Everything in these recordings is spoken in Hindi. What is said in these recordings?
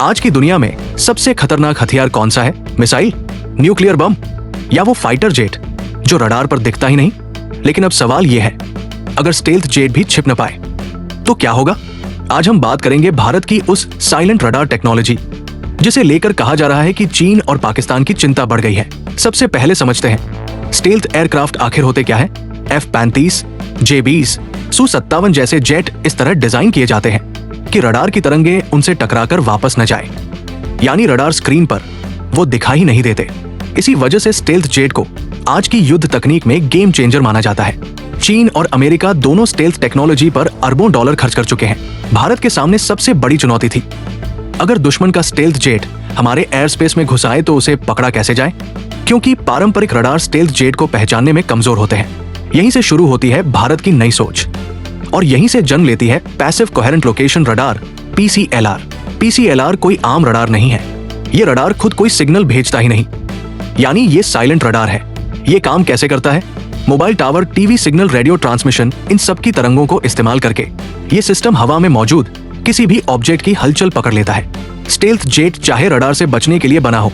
आज की दुनिया में सबसे खतरनाक हथियार कौन सा है? मिसाइल, न्यूक्लियर बम या वो फाइटर जेट जो रडार पर दिखता ही नहीं? लेकिन अब सवाल यह है, अगर स्टेल्थ जेट भी छिप न पाए तो क्या होगा? आज हम बात करेंगे भारत की उस साइलेंट रडार टेक्नोलॉजी जिसे लेकर कहा जा रहा है कि चीन और पाकिस्तान की चिंता बढ़ गई है। सबसे पहले समझते हैं स्टेल्थ एयरक्राफ्ट आखिर होते क्या है। F-35, J-20, Su-57 जैसे जेट इस तरह डिजाइन किए जाते हैं कि रडार की तरंगे उनसे टकराकर वापस न जाए, यानी रडार स्क्रीन पर वो दिखाई नहीं देते। इसी वजह से स्टेल्थ जेट को आज की युद्ध तकनीक में गेम चेंजर माना जाता है। चीन और अमेरिका दोनों स्टेल्थ टेक्नोलॉजी पर अरबों डॉलर खर्च कर चुके हैं। भारत के सामने सबसे बड़ी चुनौती थी, अगर दुश्मन का स्टेल्थ जेट हमारे एयर स्पेस में घुस आए तो उसे पकड़ा कैसे जाए, क्योंकि पारंपरिक रडार स्टेल्थ जेट को पहचानने में कमजोर होते हैं। यहीं से शुरू होती है भारत की नई सोच और यहीं से जन्म लेती है passive coherent location radar, PCLR। PCLR कोई आम रडार नहीं है, ये रडार खुद कोई सिग्नल भेजता ही नहीं, यानी ये साइलेंट रडार है। ये काम कैसे करता है? Mobile tower, TV signal, radio transmission, इन सब की तरंगों को इस्तेमाल करके ये सिस्टम हवा में मौजूद किसी भी ऑब्जेक्ट की हलचल पकड़ लेता है। स्टेल्थ जेट चाहे रडार से बचने के लिए बना हो,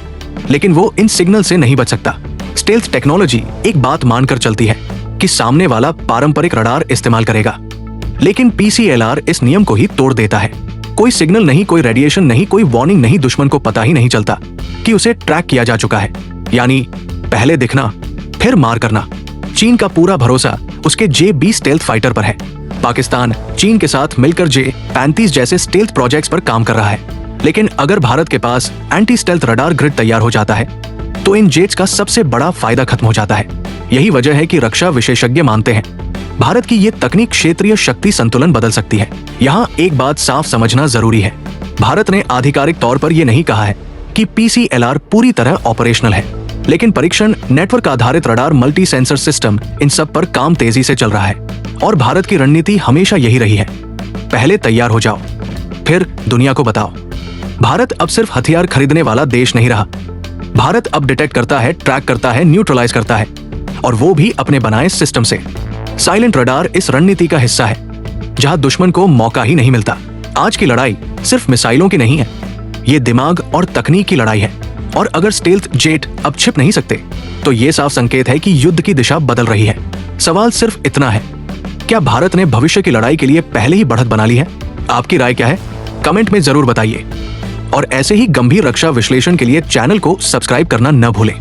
लेकिन वो इन सिग्नल से नहीं बच सकता। स्टेल्थ टेक्नोलॉजी एक बात मानकर चलती है कि सामने वाला पारंपरिक रडार इस्तेमाल करेगा, लेकिन PCLR इस नियम को ही तोड़ देता है। कोई सिग्नल नहीं, कोई रेडिएशन नहीं, कोई वार्निंग नहीं, दुश्मन को पता ही नहीं चलता कि उसे ट्रैक किया जा चुका है। यानी पहले दिखना फिर मार करना। चीन का पूरा भरोसा उसके J-20 स्टेल्थ फाइटर पर है। पाकिस्तान चीन के साथ मिलकर J-35 जैसे स्टेल्थ प्रोजेक्ट्स पर काम कर रहा है। लेकिन अगर भारत के पास एंटी स्टेल्थ रडार ग्रिड तैयार हो जाता है तो इन जेट्स का सबसे बड़ा फायदा खत्म हो जाता है। यही वजह है कि रक्षा विशेषज्ञ मानते हैं भारत की ये तकनीक क्षेत्रीय शक्ति संतुलन बदल सकती है। यहाँ एक बात साफ समझना जरूरी है, भारत ने आधिकारिक तौर पर यह नहीं कहा है कि PCLR पूरी तरह ऑपरेशनल है, लेकिन परीक्षण, नेटवर्क आधारित रडार, मल्टी सेंसर सिस्टम, इन सब पर काम तेजी से चल रहा है। और भारत की रणनीति हमेशा यही रही है, पहले तैयार हो जाओ फिर दुनिया को बताओ। भारत अब सिर्फ हथियार खरीदने वाला देश नहीं रहा, भारत अब डिटेक्ट करता है, ट्रैक करता है, न्यूट्रलाइज करता है, और वो भी अपने बनाए सिस्टम से। साइलेंट रडार इस रणनीति का हिस्सा है जहां दुश्मन को मौका ही नहीं मिलता। आज की लड़ाई सिर्फ मिसाइलों की नहीं है, ये दिमाग और तकनीक की लड़ाई है। और अगर स्टेल्थ जेट अब छिप नहीं सकते तो ये साफ संकेत है कि युद्ध की दिशा बदल रही है। सवाल सिर्फ इतना है, क्या भारत ने भविष्य की लड़ाई के लिए पहले ही बढ़त बना ली है? आपकी राय क्या है? कमेंट में जरूर बताइए और ऐसे ही गंभीर रक्षा विश्लेषण के लिए चैनल को सब्सक्राइब करना न भूलें।